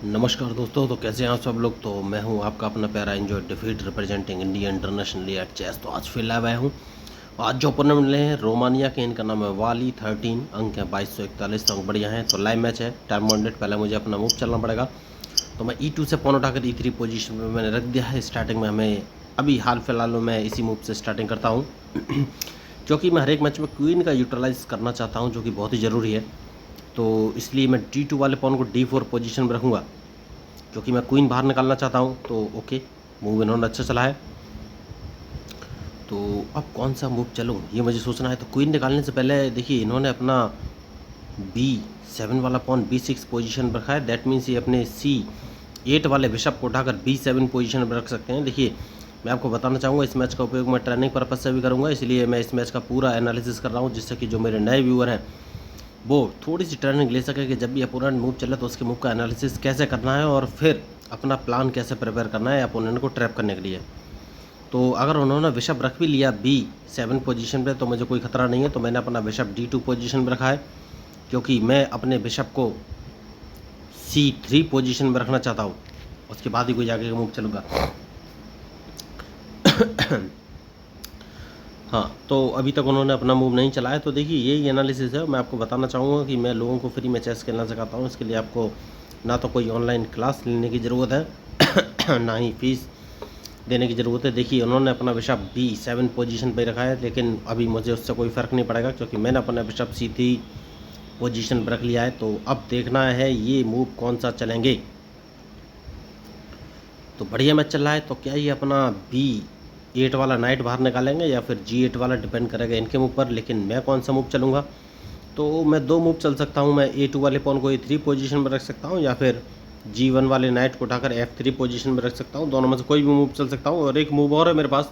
नमस्कार दोस्तों। तो कैसे हैं आप सब लोग। तो मैं हूं आपका अपना प्यारा enjoy defeat representing India internationally at chess. तो आज फिर लाइव आया हूं। आज जो ओपोनेंट मिले हैं रोमानिया के, इनका नाम है वाली। 13 अंक है, 2241 अंक बढ़िया हैं। तो लाइव मैच है, टाइम बाउंडेड। पहले मुझे अपना मूव चलना पड़ेगा। तो मैं E2 से पॉन उठाकर E3 पोजीशन में मैंने रख दिया है। स्टार्टिंग में हमें अभी हाल फिलहाल में मैं इसी मूव से स्टार्टिंग करता हूँ क्योंकि मैं हर एक मैच में क्वीन का यूटिलाइज करना चाहता हूँ, जो कि बहुत ही ज़रूरी है। तो इसलिए मैं D2 वाले पॉन को D4 पोजीशन में रखूँगा, क्योंकि मैं क्वीन बाहर निकालना चाहता हूँ। तो ओके, मूव इन्होंने अच्छा चला है। तो अब कौन सा मूव चलूँ ये मुझे सोचना है। तो क्वीन निकालने से पहले देखिए, इन्होंने अपना B7 वाला पॉन B6 पोजीशन पर रखा है। दैट मीन्स ये अपने C8 वाले बिशप को उठाकर B7 पोजीशन पर रख सकते हैं। देखिए, मैं आपको बताना चाहूँगा, इस मैच का उपयोग मैं ट्रेनिंग पर्पज से भी करूँगा, इसलिए मैं इस मैच का पूरा एनालिसिस कर रहा हूँ, जिससे कि जो मेरे नए व्यूअर हैं वो थोड़ी सी ट्रेनिंग ले सके कि जब भी अपोनेंट मूव चले तो उसके मूव का एनालिसिस कैसे करना है और फिर अपना प्लान कैसे प्रिपेयर करना है अपोनेंट को ट्रैप करने के लिए। तो अगर उन्होंने बिशप रख भी लिया B7 पोजीशन पे तो मुझे कोई खतरा नहीं है। तो मैंने अपना बिशप D2 पोजीशन पे रखा है, क्योंकि मैं अपने बिशप को C3 पोजीशन में रखना चाहता हूँ। उसके बाद ही कोई आगे का मूव चलूँगा। हाँ, तो अभी तक उन्होंने अपना मूव नहीं चलाया। तो देखिए, यही एनालिसिस है। मैं आपको बताना चाहूँगा कि मैं लोगों को फ्री में चेस खेलना सिखाता हूँ। इसके लिए आपको ना तो कोई ऑनलाइन क्लास लेने की ज़रूरत है ना ही फीस देने की ज़रूरत है। देखिए, उन्होंने अपना बिशप B7 पोजीशन पे रखा है, लेकिन अभी मुझे उससे कोई फ़र्क नहीं पड़ेगा, क्योंकि मैंने अपना बिशप C3 पोजीशन पर रख लिया है। तो अब देखना है ये मूव कौन सा चलेंगे। तो बढ़िया मैच चल रहा है। तो क्या ये अपना B8 वाला नाइट बाहर निकालेंगे या फिर G8 वाला, डिपेंड करेगा इनके मूव पर। लेकिन मैं कौन सा मूव चलूँगा, तो मैं दो मूव चल सकता हूँ। मैं A2 वाले पॉन को A3 पोजीशन में रख सकता हूँ, या फिर G1 वाले नाइट को उठाकर F3 पोजीशन में रख सकता हूँ। दोनों में से कोई भी मूव चल सकता हूँ। और एक मूव और है मेरे पास,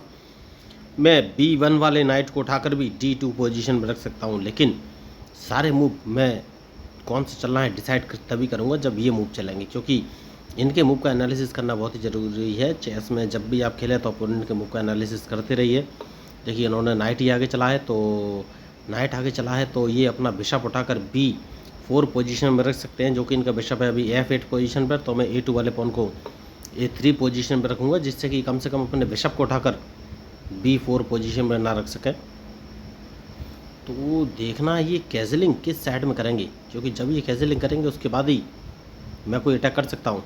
मैं B1 वाले नाइट को उठाकर भी D2 पोजीशन में रख सकता हूँ। लेकिन सारे मूव मैं कौन सा चलना है डिसाइड तभी करूँगा जब ये मूव चलेंगे, क्योंकि इनके मूव का एनालिसिस करना बहुत ही ज़रूरी है चेस में। जब भी आप खेलें तो अपोनेंट के मूव का एनालिसिस करते रहिए। देखिए, इन्होंने नाइट ही आगे चला है, तो नाइट आगे चला है तो ये अपना बिशप उठाकर B4 पोजीशन में रख सकते हैं, जो कि इनका बिशप है अभी F8 पोजीशन पर। तो मैं A2 वाले पॉन को A3 पोजीशन पर रखूँगा, जिससे कि कम से कम अपने बिशप को उठाकर B4 पोजीशन में ना रख सकें। तो देखना है ये कैजलिंग किस साइड में करेंगे, क्योंकि जब ये कैजलिंग करेंगे उसके बाद ही मैं कोई अटैक कर सकता हूँ।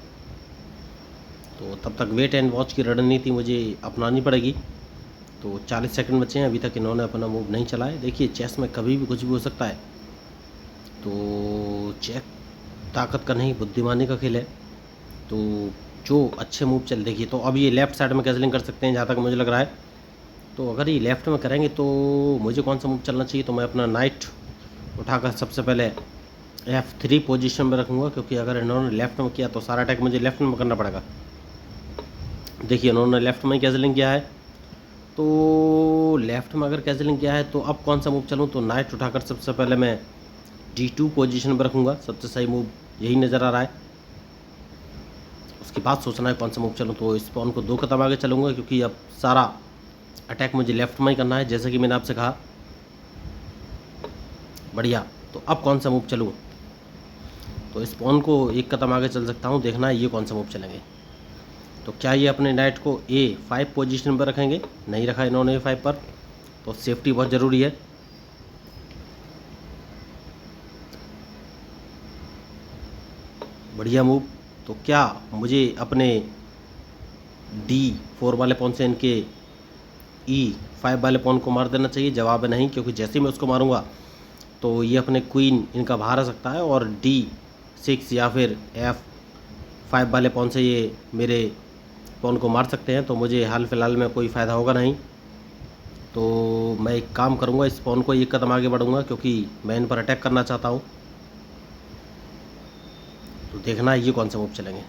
तो तब तक वेट एंड वॉच की रणनीति मुझे अपनानी पड़ेगी। तो 40 सेकंड बचे हैं, अभी तक इन्होंने अपना मूव नहीं चला है। देखिए, चेस में कभी भी कुछ भी हो सकता है। तो चेस ताकत का नहीं, बुद्धिमानी का खेल है। तो जो अच्छे मूव चल, देखिए, तो अब ये लेफ्ट साइड में कैजलिंग कर सकते हैं जहाँ तक मुझे लग रहा है। तो अगर ये लेफ्ट में करेंगे तो मुझे कौन सा मूव चलना चाहिए, तो मैं अपना नाइट उठाकर सबसे पहले F3 पोजीशन में रखूँगा, क्योंकि अगर इन्होंने लेफ्ट में किया तो सारा अटैक मुझे लेफ्ट में करना पड़ेगा। देखिए, इन्होंने लेफ्ट में ही कैजलिंग किया है। तो लेफ्ट में अगर कैजलिंग किया है तो अब कौन सा मूव चलूँ, तो नाइट उठाकर सबसे पहले मैं D2 पोजीशन पर रखूँगा। सबसे सही मूव यही नज़र आ रहा है। उसके बाद सोचना है कौन सा मूव चलूँ। तो इस पॉन को 2 कदम आगे चलूँगा, क्योंकि अब सारा अटैक मुझे लेफ्ट में ही करना है, जैसे कि मैंने आपसे कहा। बढ़िया। तो अब कौन सा मूव चलूँ, तो इस पॉन को 1 कदम आगे चल सकता हूँ। देखना है ये कौन सा मूव चलेंगे। तो क्या ये अपने नाइट को A5 पोजीशन पर रखेंगे, नहीं रखा इन्होंने A5 पर। तो सेफ्टी बहुत ज़रूरी है। बढ़िया मूव। तो क्या मुझे अपने D4 वाले पॉन से इनके E5 वाले पॉन को मार देना चाहिए? जवाब है नहीं, क्योंकि जैसे ही मैं उसको मारूंगा तो ये अपने क्वीन इनका बाहर आ सकता है और D6 या फिर F5 वाले पॉन से ये मेरे पॉन को मार सकते हैं। तो मुझे हाल फिलहाल में कोई फ़ायदा होगा नहीं। तो मैं एक काम करूंगा, इस पॉन को 1 कदम आगे बढ़ूंगा, क्योंकि मैं इन पर अटैक करना चाहता हूं। तो देखना है ये कौन सा मूव चलेंगे।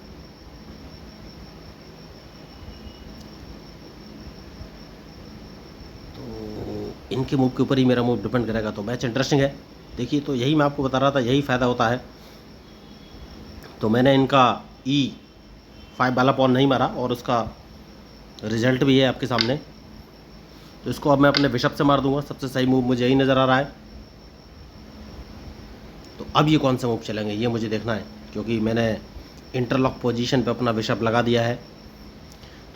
तो इनके मूव के ऊपर ही मेरा मूव डिपेंड करेगा। तो मैच इंटरेस्टिंग है। देखिए, तो यही मैं आपको बता रहा था, यही फ़ायदा होता है। तो मैंने इनका E5 वाला पॉन नहीं मारा और उसका रिजल्ट भी है आपके सामने। तो इसको अब मैं अपने बिशप से मार दूंगा। सबसे सही मूव मुझे यही नज़र आ रहा है। तो अब ये कौन सा मूव चलेंगे ये मुझे देखना है, क्योंकि मैंने इंटरलॉक पोजीशन पे अपना बिशप लगा दिया है।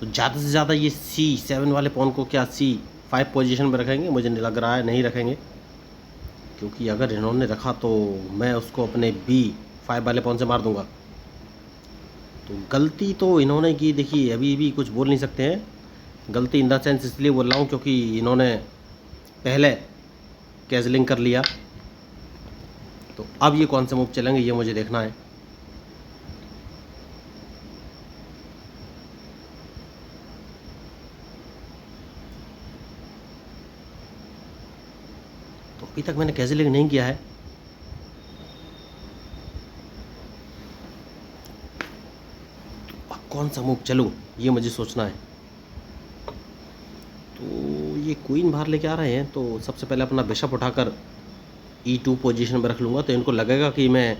तो ज़्यादा से ज़्यादा ये C7 वाले पॉन को क्या C5 पोजीशन पे रखेंगे, मुझे नहीं लग रहा है, नहीं रखेंगे, क्योंकि अगर इन्होंने रखा तो मैं उसको अपने B5 वाले पॉन से मार दूंगा। तो गलती तो इन्होंने की, देखिए अभी भी कुछ बोल नहीं सकते हैं, गलती इन द सेंस इसलिए बोल रहा हूँ क्योंकि इन्होंने पहले कैजलिंग कर लिया। तो अब ये कौन से मूव चलेंगे ये मुझे देखना है। तो अभी तक मैंने कैजलिंग नहीं किया है। तो अब कौन सा मूव चलूँ ये मुझे सोचना है। तो ये क्वीन बाहर लेके आ रहे हैं, तो सबसे पहले अपना बिशप उठाकर E2 पोजीशन पर रख लूँगा, तो इनको लगेगा कि मैं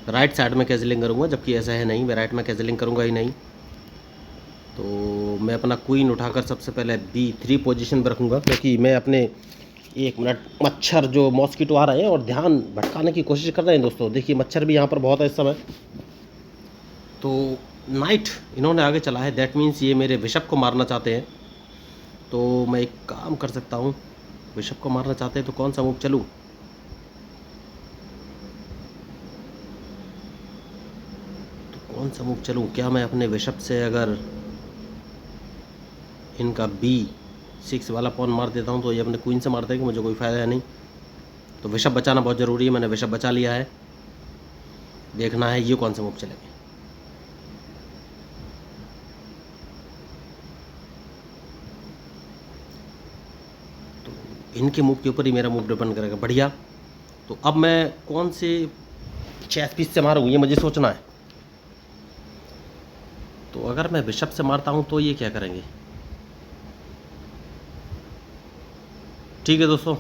राइट साइड में कैजलिंग करूँगा, जबकि ऐसा है नहीं, मैं राइट में कैजलिंग करूँगा ही नहीं। तो मैं अपना क्वीन उठाकर सबसे पहले B3 पोजीशन पर रखूँगा, क्योंकि मैं अपने 1 मिनट, मच्छर जो मॉस्किटो आ रहे हैं और ध्यान भटकाने की कोशिश कर रहे हैं दोस्तों। देखिए मच्छर भी यहाँ पर बहुत है इस समय। तो नाइट इन्होंने आगे चला है, दैट मीन्स ये मेरे बिशप को मारना चाहते हैं। तो मैं एक काम कर सकता हूँ, बिशप को मारना चाहते हैं तो कौन सा मूव चलूँ। तो कौन सा मूव चलूँ, क्या मैं अपने बिशप से अगर इनका B6 वाला पॉन मार देता हूँ तो ये अपने क्वीन से मार देंगे, मुझे कोई फ़ायदा है नहीं। तो बिशप बचाना बहुत ज़रूरी है, मैंने बिशप बचा लिया है। देखना है ये कौन सा मूव चलेंगे। तो इनके मूव के ऊपर ही मेरा मूव डिपेंड करेगा। बढ़िया, तो अब मैं कौन से चेस पीस से मारूँ ये मुझे सोचना है। तो अगर मैं बिशप से मारता हूँ तो ये क्या करेंगे। ठीक है दोस्तों,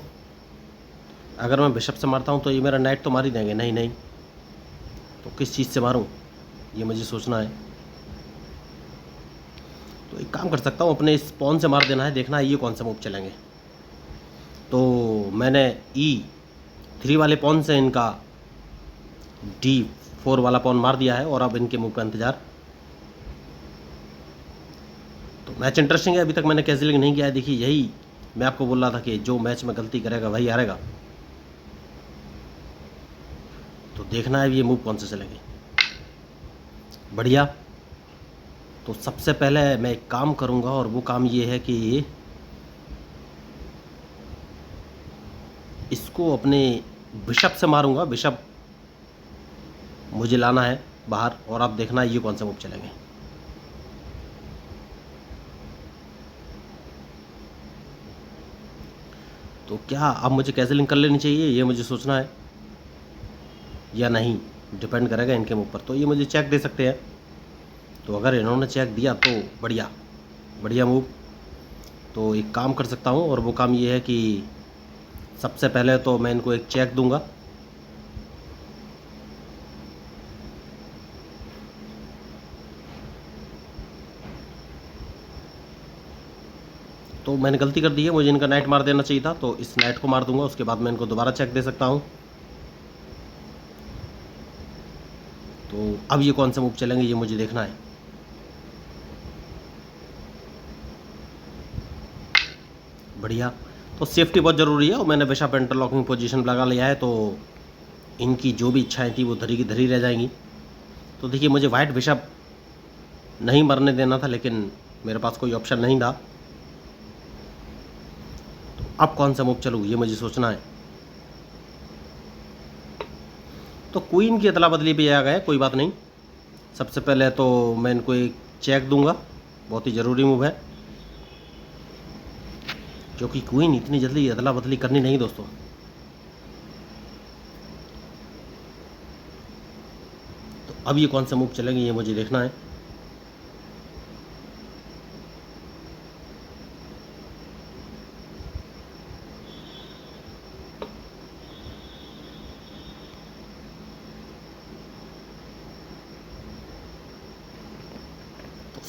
अगर मैं बिशप से मारता हूँ तो ये मेरा नाइट तो मार ही देंगे। नहीं नहीं, तो किस चीज़ से मारूँ ये मुझे सोचना है। तो एक काम कर सकता हूँ, अपने इस पॉन से मार देना है, देखना है ये कौन सा मूव चलेंगे। तो मैंने E3 वाले पॉन से इनका D4 वाला पॉन मार दिया है और अब इनके मूव का इंतज़ार। तो मैच इंटरेस्टिंग है, अभी तक मैंने कैंसिलिंग नहीं किया है। देखिए यही मैं आपको बोल रहा था कि जो मैच में गलती करेगा वही हारेगा। तो देखना है ये मूव कौन से चलेंगे। बढ़िया, तो सबसे पहले मैं एक काम करूंगा और वो काम ये है कि इसको अपने बिशप से मारूंगा। बिशप मुझे लाना है बाहर और अब देखना है ये कौन सा मूव चलेंगे। तो क्या अब मुझे कैंसिलिंग कर लेनी चाहिए ये मुझे सोचना है या नहीं, डिपेंड करेगा इनके मूव पर। तो ये मुझे चेक दे सकते हैं, तो अगर इन्होंने चेक दिया तो बढ़िया बढ़िया मूव। तो एक काम कर सकता हूँ और वो काम ये है कि सबसे पहले तो मैं इनको एक चेक दूंगा। तो मैंने गलती कर दी है, मुझे इनका नाइट मार देना चाहिए था, तो इस नाइट को मार दूंगा, उसके बाद मैं इनको दोबारा चेक दे सकता हूँ। तो अब ये कौन सा मूव चलेंगे ये मुझे देखना है। बढ़िया, तो सेफ्टी बहुत ज़रूरी है और मैंने बिशप इंटरलॉकिंग पोजीशन लगा लिया है, तो इनकी जो भी इच्छाएं थी वो धरी की धरी रह जाएंगी। तो देखिए मुझे वाइट बिशप नहीं मरने देना था, लेकिन मेरे पास कोई ऑप्शन नहीं था। तो अब कौन सा मूव चलूँ ये मुझे सोचना है। तो क्वीन की अदला बदली भी आ गए, कोई बात नहीं। सबसे पहले तो मैं इनको एक चेक दूंगा, बहुत ही ज़रूरी मूव है, क्योंकि क्वीन इतनी जल्दी अदला बदली करनी नहीं दोस्तों। तो अब ये कौन सा मूव चलेंगे ये मुझे देखना है।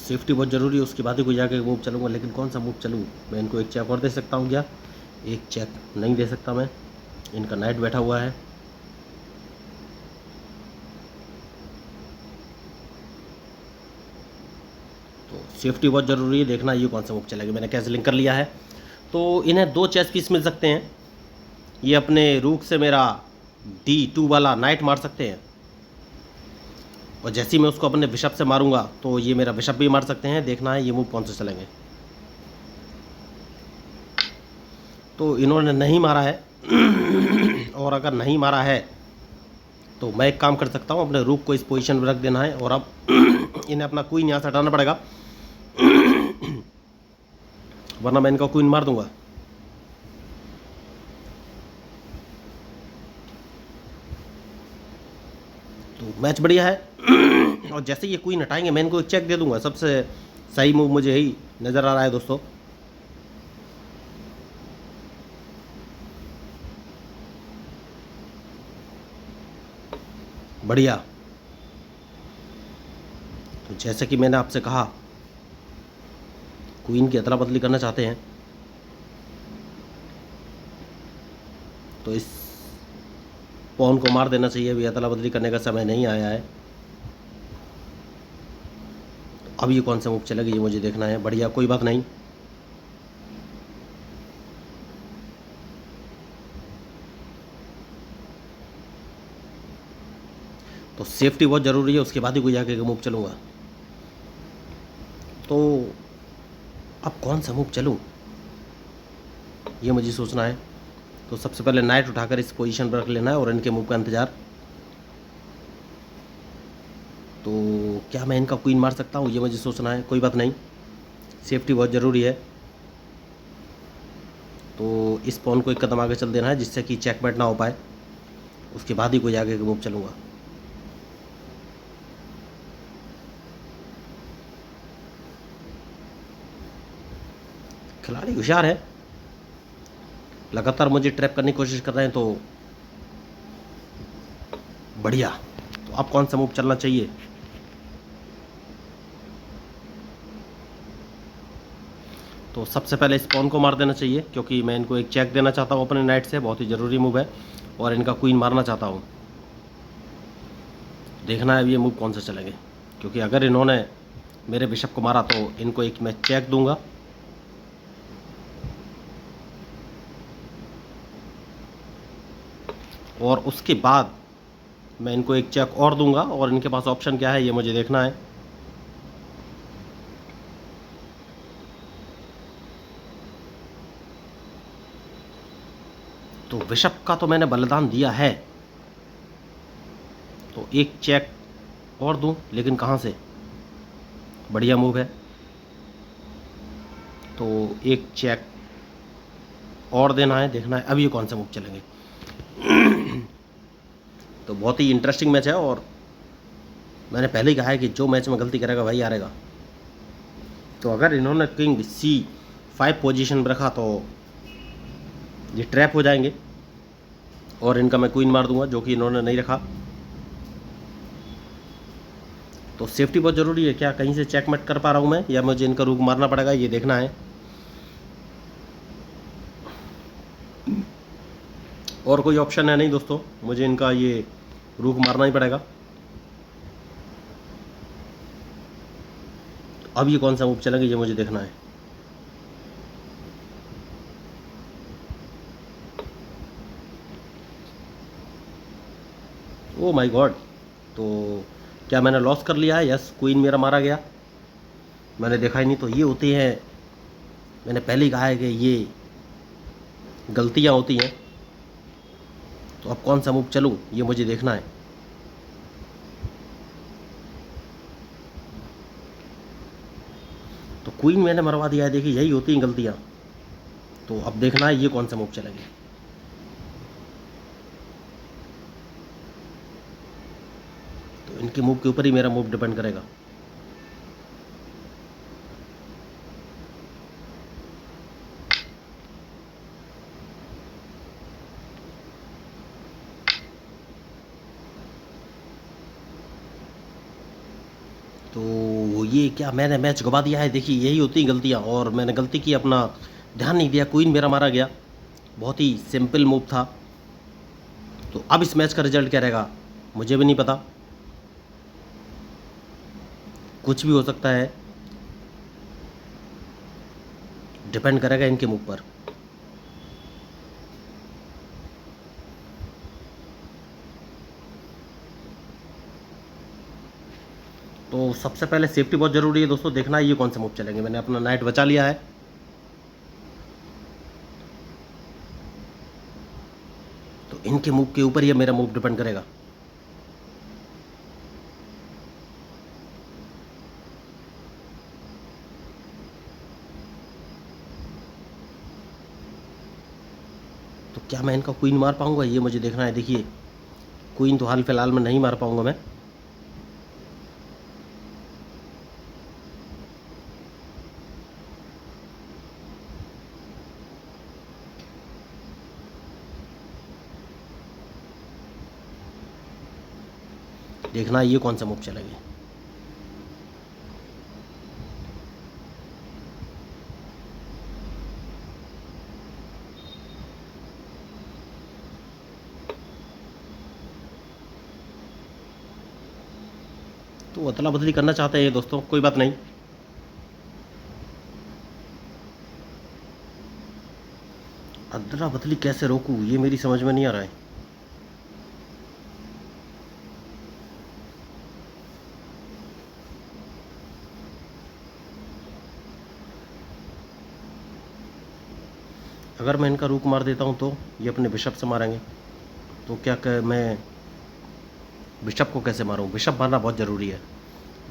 सेफ्टी बहुत ज़रूरी है, उसके बाद ही कोई जाके मूव चलूँगा, लेकिन कौन सा मूव चलूँ। मैं इनको एक चेक और दे सकता हूँ क्या। एक चेक नहीं दे सकता मैं, इनका नाइट बैठा हुआ है। सेफ्टी बहुत ज़रूरी है, देखना ये कौन सा मूव चलेगा। मैंने कैंसिलिंग कर लिया है। तो इन्हें 2 चेस पीस मिल सकते हैं। ये अपने रूक से मेरा D2 वाला नाइट मार सकते हैं, और जैसे ही मैं उसको अपने बिशप से मारूंगा तो ये मेरा बिशप भी मार सकते हैं। देखना है ये मूव कौन से चलेंगे। तो इन्होंने नहीं मारा है और अगर नहीं मारा है तो मैं एक काम कर सकता हूँ, अपने रूक को इस पोजीशन में रख देना है, और अब इन्हें अपना क्वीन यहाँ से हटाना पड़ेगा वरना मैं इनका क्वीन मार दूंगा। तो मैच बढ़िया है और जैसे ये क्वीन हटाएंगे मैं इनको एक चेक दे दूंगा। सबसे सही मूव मुझे यही नज़र आ रहा है दोस्तों। बढ़िया। तो जैसे कि मैंने आपसे कहा, क्वीन की अदला बदली करना चाहते हैं तो इस पॉन को मार देना चाहिए। अभी अदला बदली करने का समय नहीं आया है। अब ये कौन सा मूव चलेगा ये मुझे देखना है। बढ़िया, कोई बात नहीं। तो सेफ्टी बहुत ज़रूरी है, उसके बाद ही कोई आगे का मूव चलूँगा। तो अब कौन सा मूव चलूँ ये मुझे सोचना है। तो सबसे पहले नाइट उठाकर इस पोजीशन पर रख लेना है और इनके मूव का इंतज़ार। तो क्या मैं इनका क्वीन मार सकता हूँ ये मुझे सोचना है। कोई बात नहीं, सेफ्टी बहुत ज़रूरी है। तो इस पॉन को एक कदम आगे चल देना है जिससे कि चेकमेट ना हो पाए, उसके बाद ही कोई आगे का मूव चलूँगा। खिलाड़ी होशियार है, लगातार मुझे ट्रैप करने की कोशिश कर रहे हैं। तो बढ़िया। तो अब कौन सा मूव चलना चाहिए। तो सबसे पहले इस पॉन को मार देना चाहिए क्योंकि मैं इनको एक चेक देना चाहता हूँ अपने नाइट से, बहुत ही ज़रूरी मूव है, और इनका क्वीन मारना चाहता हूँ। देखना है अब ये मूव कौन सा चलेंगे, क्योंकि अगर इन्होंने मेरे बिशप को मारा तो इनको एक मैं चेक दूंगा। और उसके बाद मैं इनको एक चेक और दूंगा, और इनके पास ऑप्शन क्या है ये मुझे देखना है। तो बिशप का तो मैंने बलिदान दिया है, तो एक चेक और दूं, लेकिन कहाँ से। बढ़िया मूव है। तो एक चेक और देना है। देखना है अब ये कौन सा मूव चलेंगे। तो बहुत ही इंटरेस्टिंग मैच है, और मैंने पहले ही कहा है कि जो मैच में गलती करेगा वही हारेगा। तो अगर इन्होंने किंग C5 पोजीशन में रखा तो ये ट्रैप हो जाएंगे, और इनका मैं क्वीन मार दूंगा जो कि इन्होंने नहीं रखा। तो सेफ्टी बहुत ज़रूरी है। क्या कहीं से चेकमेट कर पा रहा हूँ मैं, या मुझे इनका रूक मारना पड़ेगा ये देखना है। और कोई ऑप्शन है नहीं दोस्तों, मुझे इनका ये रूक मारना ही पड़ेगा। अब ये कौन सा मूव चलेंगे ये मुझे देखना है। Oh my God. तो क्या मैंने लॉस कर लिया है। यस, क्वीन मेरा मारा गया, मैंने देखा ही नहीं। तो ये होती है, मैंने पहले ही कहा है कि ये गलतियां होती हैं। तो अब कौन सा मूव चलूं ये मुझे देखना है। तो क्वीन मैंने मरवा दिया है, देखिए यही होती हैं गलतियां। तो अब देखना है ये कौन सा मूव चलेंगे। तो इनके मूव के ऊपर ही मेरा मूव डिपेंड करेगा। तो ये क्या मैंने मैच गवा दिया है। देखिए यही होती हैं गलतियाँ, और मैंने गलती की, अपना ध्यान नहीं दिया, क्वीन मेरा मारा गया। बहुत ही सिंपल मूव था। तो अब इस मैच का रिजल्ट क्या रहेगा मुझे भी नहीं पता, कुछ भी हो सकता है। डिपेंड करेगा इनके मूव पर। तो सबसे पहले सेफ्टी बहुत ज़रूरी है दोस्तों, देखना है ये कौन से मूव चलेंगे। मैंने अपना नाइट बचा लिया है, तो इनके मूव के ऊपर ये मेरा मूव डिपेंड करेगा। तो क्या मैं इनका क्वीन मार पाऊंगा, ये मुझे देखना है। देखिए क्वीन तो हाल फिलहाल में नहीं मार पाऊंगा मैं। देखना ये कौन सा मूव चलेंगे। तो अदला बदली करना चाहते हैं ये दोस्तों, कोई बात नहीं। अदला बदली कैसे रोकूं, ये मेरी समझ में नहीं आ रहा है। अगर मैं इनका रूक मार देता हूँ तो ये अपने बिशप से मारेंगे। तो मैं बिशप को कैसे मारूं? बिशप मारना बहुत ज़रूरी है।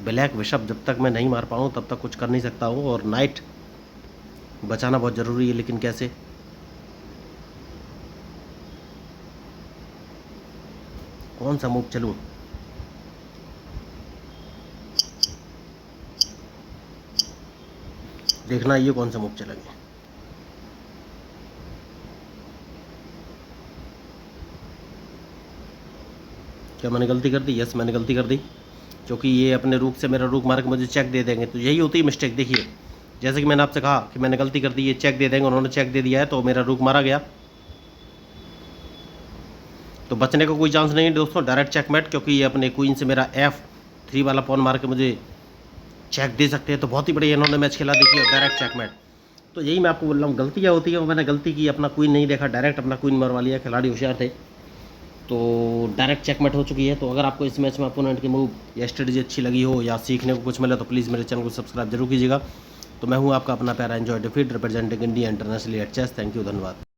ब्लैक बिशप जब तक मैं नहीं मार पाऊँ तब तक कुछ कर नहीं सकता हूँ, और नाइट बचाना बहुत ज़रूरी है, लेकिन कैसे? कौन सा मूव चलूं? देखना ये कौन सा मूव चलेंगे। क्या मैंने गलती कर दी? यस मैंने गलती कर दी, क्योंकि ये अपने रूक से मेरा रूक मार के मुझे चेक दे देंगे। तो यही होती है मिस्टेक। देखिए जैसे कि मैंने आपसे कहा कि मैंने गलती कर दी, ये चेक दे देंगे, उन्होंने चेक दे दिया है तो मेरा रूक मारा गया। तो बचने का कोई चांस नहीं है दोस्तों, डायरेक्ट चेकमेट, क्योंकि ये अपने क्वीन से मेरा F3 वाला पॉन मार के मुझे चेक दे सकते हैं। तो बहुत ही बढ़िया इन्होंने मैच खेला, देखिए डायरेक्ट चेकमेट। तो यही मैं आपको बोल रहा हूँ, गलती क्या होती है। वो मैंने गलती की, अपना क्वीन नहीं देखा, डायरेक्ट अपना क्वीन मरवा लिया। खिलाड़ी होशियार थे, तो डायरेक्ट चेकमेट हो चुकी है। तो अगर आपको इस मैच में अपोनेंट की मूव या स्ट्रेटजी अच्छी लगी हो या सीखने को कुछ मिला तो प्लीज़ मेरे चैनल को सब्सक्राइब जरूर कीजिएगा। तो मैं हूँ आपका अपना प्यारा enjoy defeat representing India internationally at chess. Thank you, धन्यवाद।